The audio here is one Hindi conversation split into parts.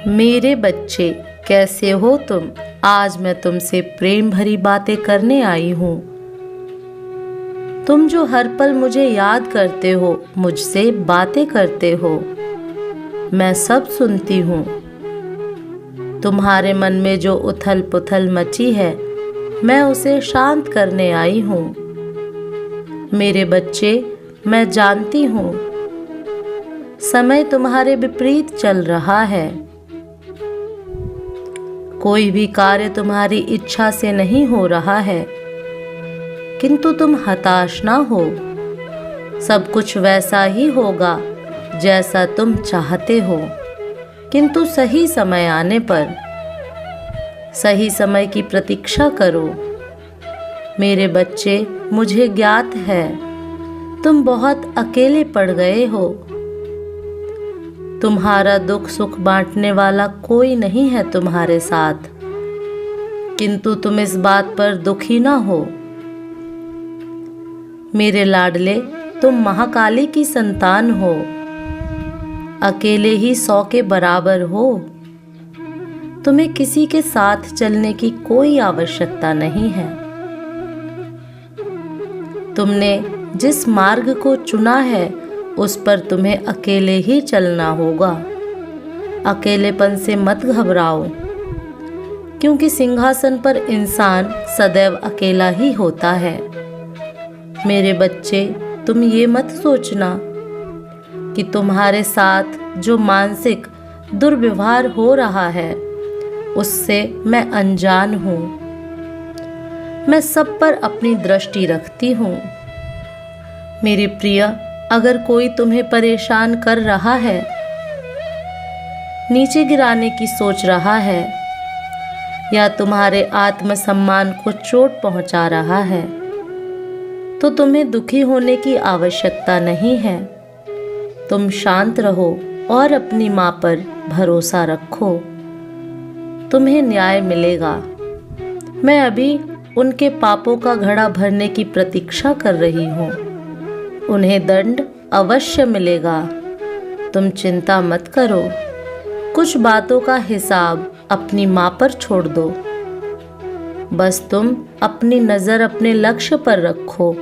मेरे बच्चे, कैसे हो तुम? आज मैं तुमसे प्रेम भरी बातें करने आई हूँ। तुम जो हर पल मुझे याद करते हो, मुझसे बातें करते हो, मैं सब सुनती हूँ। तुम्हारे मन में जो उथल पुथल मची है, मैं उसे शांत करने आई हूँ। मेरे बच्चे, मैं जानती हूँ समय तुम्हारे विपरीत चल रहा है। कोई भी कार्य तुम्हारी इच्छा से नहीं हो रहा है, किंतु तुम हताश ना हो। सब कुछ वैसा ही होगा जैसा तुम चाहते हो, किंतु सही समय आने पर सही समय की प्रतीक्षा करो। मेरे बच्चे, मुझे ज्ञात है तुम बहुत अकेले पड़ गए हो। तुम्हारा दुख सुख बांटने वाला कोई नहीं है तुम्हारे साथ, किंतु तुम इस बात पर दुखी ना हो। मेरे लाडले, तुम महाकाली की संतान हो। अकेले ही 100 के बराबर हो। तुम्हें किसी के साथ चलने की कोई आवश्यकता नहीं है। तुमने जिस मार्ग को चुना है, उस पर तुम्हें अकेले ही चलना होगा। अकेलेपन से मत घबराओ, क्योंकि सिंहासन पर इंसान सदैव अकेला ही होता है। मेरे बच्चे, तुम ये मत सोचना कि तुम्हारे साथ जो मानसिक दुर्व्यवहार हो रहा है, उससे मैं अनजान हूँ। मैं सब पर अपनी दृष्टि रखती हूँ। मेरी प्रिय, अगर कोई तुम्हें परेशान कर रहा है, नीचे गिराने की सोच रहा है, या तुम्हारे आत्मसम्मान को चोट पहुंचा रहा है, तो तुम्हें दुखी होने की आवश्यकता नहीं है। तुम शांत रहो और अपनी माँ पर भरोसा रखो। तुम्हें न्याय मिलेगा। मैं अभी उनके पापों का घड़ा भरने की प्रतीक्षा कर रही हूँ। उन्हें दंड अवश्य मिलेगा। तुम चिंता मत करो। कुछ बातों का हिसाब अपनी माँ पर छोड़ दो। बस तुम अपनी नज़र अपने लक्ष्य पर रखो।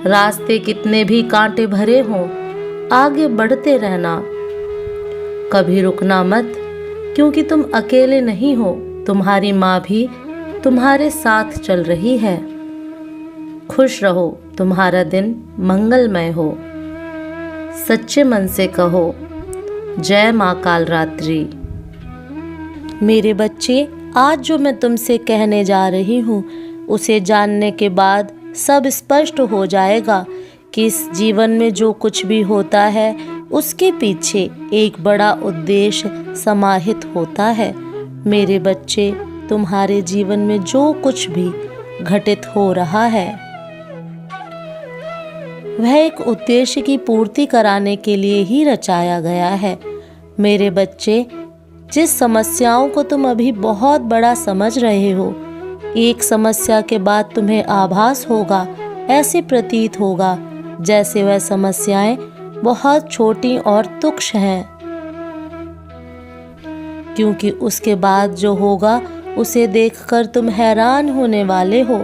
रास्ते कितने भी कांटे भरे हों, आगे बढ़ते रहना। कभी रुकना मत, क्योंकि तुम अकेले नहीं हो। तुम्हारी माँ भी तुम्हारे साथ चल रही है। खुश रहो, तुम्हारा दिन मंगलमय हो। सच्चे मन से कहो, जय माँ कालरात्रि। मेरे बच्चे, आज जो मैं तुमसे कहने जा रही हूँ, उसे जानने के बाद सब स्पष्ट हो जाएगा कि इस जीवन में जो कुछ भी होता है, उसके पीछे एक बड़ा उद्देश्य समाहित होता है। मेरे बच्चे, तुम्हारे जीवन में जो कुछ भी घटित हो रहा है, वह एक उद्देश्य की पूर्ति कराने के लिए ही रचाया गया है। मेरे बच्चे, जिस समस्याओं को तुम अभी बहुत बड़ा समझ रहे हो, एक समस्या के बाद तुम्हें आभास होगा, ऐसे प्रतीत होगा जैसे वह समस्याएं बहुत छोटी और तुच्छ हैं, क्योंकि उसके बाद जो होगा उसे देखकर तुम हैरान होने वाले हो।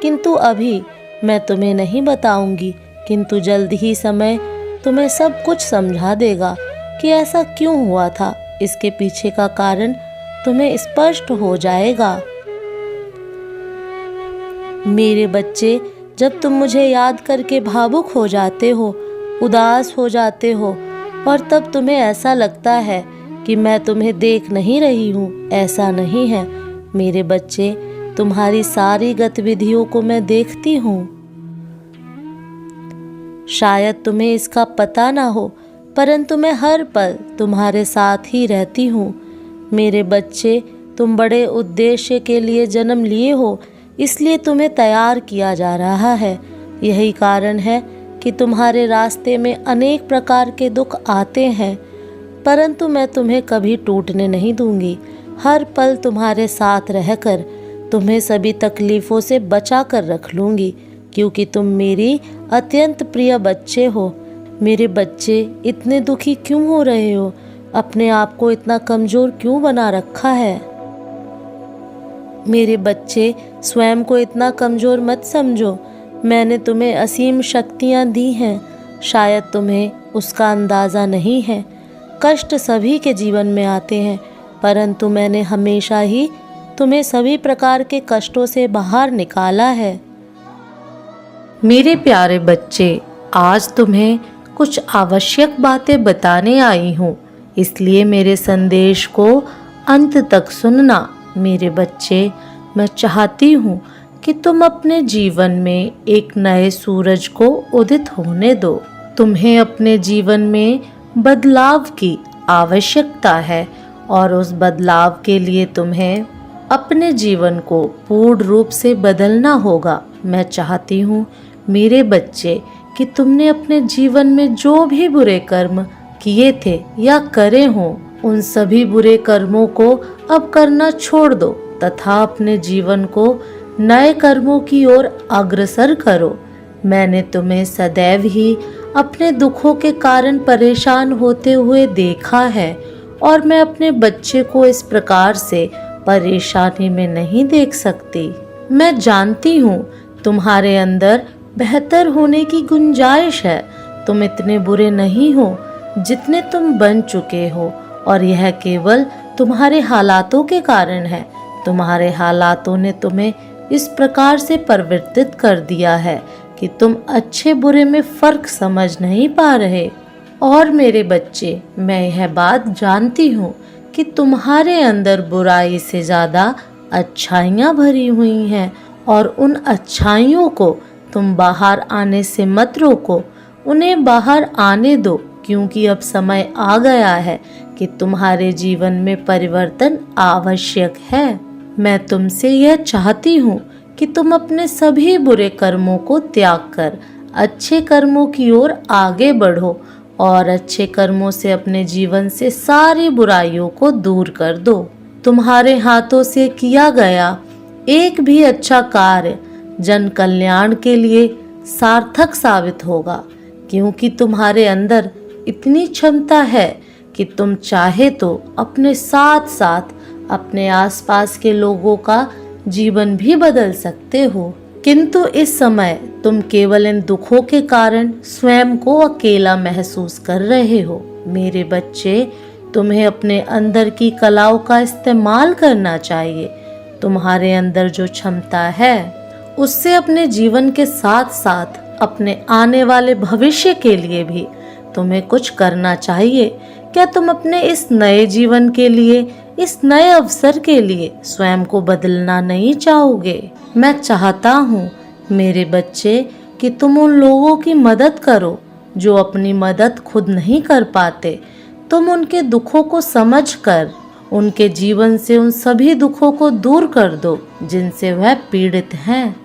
किंतु अभी मैं तुम्हें नहीं बताऊंगी, किंतु जल्द ही समय तुम्हें सब कुछ समझा देगा कि ऐसा क्यों हुआ था। इसके पीछे का कारण तुम्हें स्पष्ट हो जाएगा। मेरे बच्चे, जब तुम मुझे याद करके भावुक हो जाते हो, उदास हो जाते हो, और तब तुम्हें ऐसा लगता है कि मैं तुम्हें देख नहीं रही हूँ, ऐसा नहीं है। मेरे बच्चे, तुम्हारी सारी गतिविधियों को मैं देखती हूँ। शायद तुम्हें इसका पता ना हो, परंतु मैं हर पल तुम्हारे साथ ही रहती हूँ। मेरे बच्चे, तुम बड़े उद्देश्य के लिए जन्म लिए हो, इसलिए तुम्हें तैयार किया जा रहा है। यही कारण है कि तुम्हारे रास्ते में अनेक प्रकार के दुख आते हैं, परंतु मैं तुम्हें कभी टूटने नहीं दूंगी। हर पल तुम्हारे साथ रहकर तुम्हें सभी तकलीफ़ों से बचा कर रख लूँगी, क्योंकि तुम मेरी अत्यंत प्रिय बच्चे हो। मेरे बच्चे, इतने दुखी क्यों हो रहे हो? अपने आप को इतना कमज़ोर क्यों बना रखा है? मेरे बच्चे, स्वयं को इतना कमज़ोर मत समझो। मैंने तुम्हें असीम शक्तियाँ दी हैं, शायद तुम्हें उसका अंदाज़ा नहीं है। कष्ट सभी के जीवन में आते हैं, परंतु मैंने हमेशा ही तुम्हें सभी प्रकार के कष्टों से बाहर निकाला है। मेरे प्यारे बच्चे, आज तुम्हें कुछ आवश्यक बातें बताने आई हूँ, इसलिए मेरे संदेश को अंत तक सुनना। मेरे बच्चे, मैं चाहती हूँ कि तुम अपने जीवन में एक नए सूरज को उदित होने दो। तुम्हें अपने जीवन में बदलाव की आवश्यकता है और उस बदलाव के लिए तुम्हें अपने जीवन को पूर्ण रूप से बदलना होगा। मैं चाहती हूँ मेरे बच्चे कि तुमने अपने जीवन में जो भी बुरे कर्म किए थे या करे हों, उन सभी बुरे कर्मों को अब करना छोड़ दो तथा अपने जीवन को नए कर्मों की ओर अग्रसर करो। मैंने तुम्हें सदैव ही अपने दुखों के कारण परेशान होते हुए देखा है और मैं अपने बच्चे को इस प्रकार से परेशानी में नहीं देख सकती। मैं जानती हूँ तुम्हारे अंदर बेहतर होने की गुंजाइश है। तुम इतने बुरे नहीं हो जितने तुम बन चुके हो और यह केवल तुम्हारे हालातों के कारण है। तुम्हारे हालातों ने तुम्हें इस प्रकार से परिवर्तित कर दिया है कि तुम अच्छे बुरे में फर्क समझ नहीं पा रहे। और मेरे बच्चे, मैं यह बात जानती हूँ कि तुम्हारे अंदर बुराई से ज़्यादा अच्छाइयाँ भरी हुई हैं और उन अच्छाइयों को तुम बाहर आने से मत रोको, उन्हें बाहर आने दो, क्योंकि अब समय आ गया है कि तुम्हारे जीवन में परिवर्तन आवश्यक है। मैं तुमसे यह चाहती हूँ कि तुम अपने सभी बुरे कर्मों को त्याग कर अच्छे कर्मों की ओर आगे बढ़ो और अच्छे कर्मों से अपने जीवन से सारी बुराइयों को दूर कर दो। तुम्हारे हाथों से किया गया एक भी अच्छा कार्य जन कल्याण के लिए सार्थक साबित होगा, क्योंकि तुम्हारे अंदर इतनी क्षमता है कि तुम चाहे तो अपने साथ साथ अपने आसपास के लोगों का जीवन भी बदल सकते हो। किंतु इस समय तुम केवल इन दुखों के कारण स्वयं को अकेला महसूस कर रहे हो। मेरे बच्चे, तुम्हें अपने अंदर की कलाओं का इस्तेमाल करना चाहिए। तुम्हारे अंदर जो क्षमता है उससे अपने जीवन के साथ साथ अपने आने वाले भविष्य के लिए भी तुम्हें कुछ करना चाहिए। क्या तुम अपने इस नए जीवन के लिए, इस नए अवसर के लिए स्वयं को बदलना नहीं चाहोगे? मैं चाहता हूँ मेरे बच्चे कि तुम उन लोगों की मदद करो जो अपनी मदद खुद नहीं कर पाते। तुम उनके दुखों को समझकर उनके जीवन से उन सभी दुखों को दूर कर दो जिनसे वह पीड़ित हैं।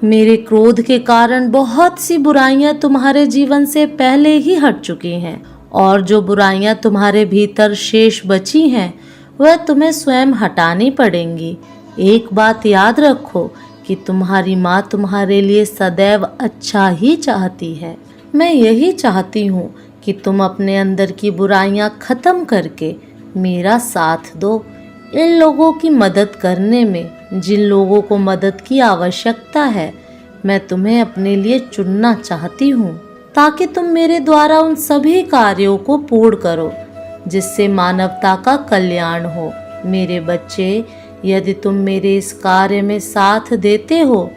मेरे क्रोध के कारण बहुत सी बुराइयां तुम्हारे जीवन से पहले ही हट चुकी हैं और जो बुराइयां तुम्हारे भीतर शेष बची हैं वह तुम्हें स्वयं हटानी पड़ेंगी। एक बात याद रखो कि तुम्हारी माँ तुम्हारे लिए सदैव अच्छा ही चाहती है। मैं यही चाहती हूँ कि तुम अपने अंदर की बुराइयां खत्म करके मेरा साथ दो इन लोगों की मदद करने में, जिन लोगों को मदद की आवश्यकता है। मैं तुम्हें अपने लिए चुनना चाहती हूँ ताकि तुम मेरे द्वारा उन सभी कार्यों को पूर्ण करो जिससे मानवता का कल्याण हो। मेरे बच्चे, यदि तुम मेरे इस कार्य में साथ देते हो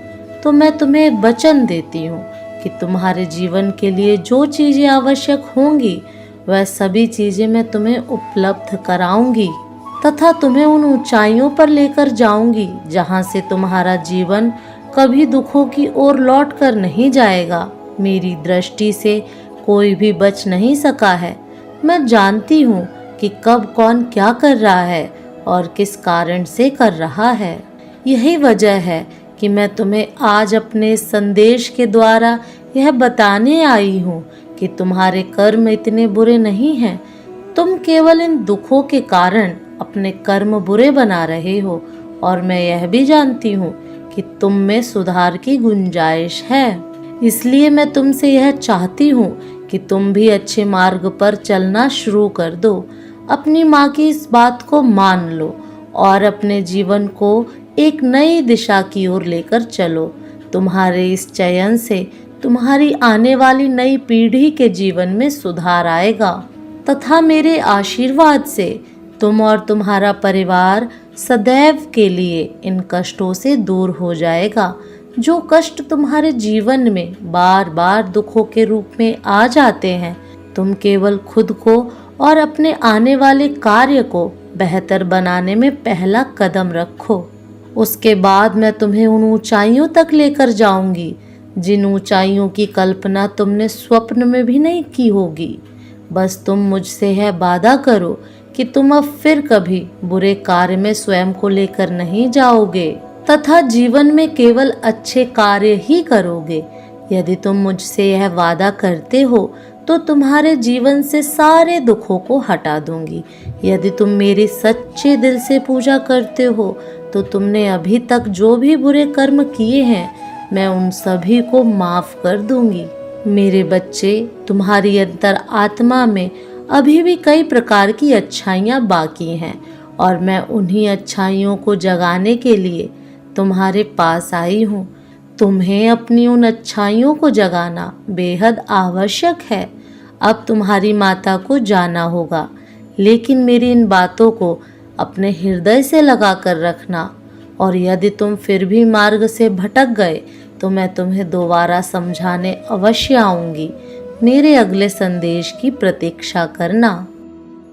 तो मैं तुम्हें वचन देती हूँ कि तुम्हारे जीवन के लिए जो चीज़ें आवश्यक होंगी वह सभी चीज़ें मैं तुम्हें उपलब्ध कराऊंगी तथा तुम्हें उन ऊंचाइयों पर लेकर जाऊंगी जहां से तुम्हारा जीवन कभी दुखों की ओर लौट कर नहीं जाएगा। मेरी दृष्टि से कोई भी बच नहीं सका है। मैं जानती हूँ कि कब कौन क्या कर रहा है और किस कारण से कर रहा है। यही वजह है कि मैं तुम्हें आज अपने संदेश के द्वारा यह बताने आई हूँ कि तुम्हारे कर्म इतने बुरे नहीं हैं। तुम केवल इन दुखों के कारण अपने कर्म बुरे बना रहे हो और मैं यह भी जानती हूँ कि तुम में सुधार की गुंजाइश है। इसलिए मैं तुमसे यह चाहती हूँ कि तुम भी अच्छे मार्ग पर चलना शुरू कर दो। अपनी माँ की इस बात को मान लो और अपने जीवन को एक नई दिशा की ओर लेकर चलो। तुम्हारे इस चयन से तुम्हारी आने वाली नई पीढ़ी के जीवन में सुधार आएगा तथा मेरे आशीर्वाद से तुम और तुम्हारा परिवार सदैव के लिए इन कष्टों से दूर हो जाएगा। जो कष्ट तुम्हारे जीवन में बार बार दुखों के रूप में आ जाते हैं, तुम केवल खुद को और अपने आने वाले कार्य को बेहतर बनाने में पहला कदम रखो। उसके बाद मैं तुम्हें उन ऊंचाइयों तक लेकर जाऊंगी जिन ऊंचाइयों की कल्पना तुमने स्वप्न में भी नहीं की होगी। बस तुम मुझसे है वादा करो कि तुम अब फिर कभी बुरे कार्य में स्वयं को लेकर नहीं जाओगे तथा जीवन में केवल अच्छे कार्य ही करोगे। यदि तुम मुझसे यह वादा करते हो तो तुम्हारे जीवन से सारे दुखों को हटा दूंगी। यदि तुम मेरी सच्चे दिल से पूजा करते हो तो तुमने अभी तक जो भी बुरे कर्म किए हैं, मैं उन सभी को माफ कर दूंगी। मेरे बच्चे, तुम्हारी अंतर आत्मा में अभी भी कई प्रकार की अच्छाइयाँ बाकी हैं और मैं उन्हीं अच्छाइयों को जगाने के लिए तुम्हारे पास आई हूँ। तुम्हें अपनी उन अच्छाइयों को जगाना बेहद आवश्यक है। अब तुम्हारी माता को जाना होगा, लेकिन मेरी इन बातों को अपने हृदय से लगा कर रखना और यदि तुम फिर भी मार्ग से भटक गए तो मैं तुम्हें दोबारा समझाने अवश्य आऊंगी। मेरे अगले संदेश की प्रतीक्षा करना।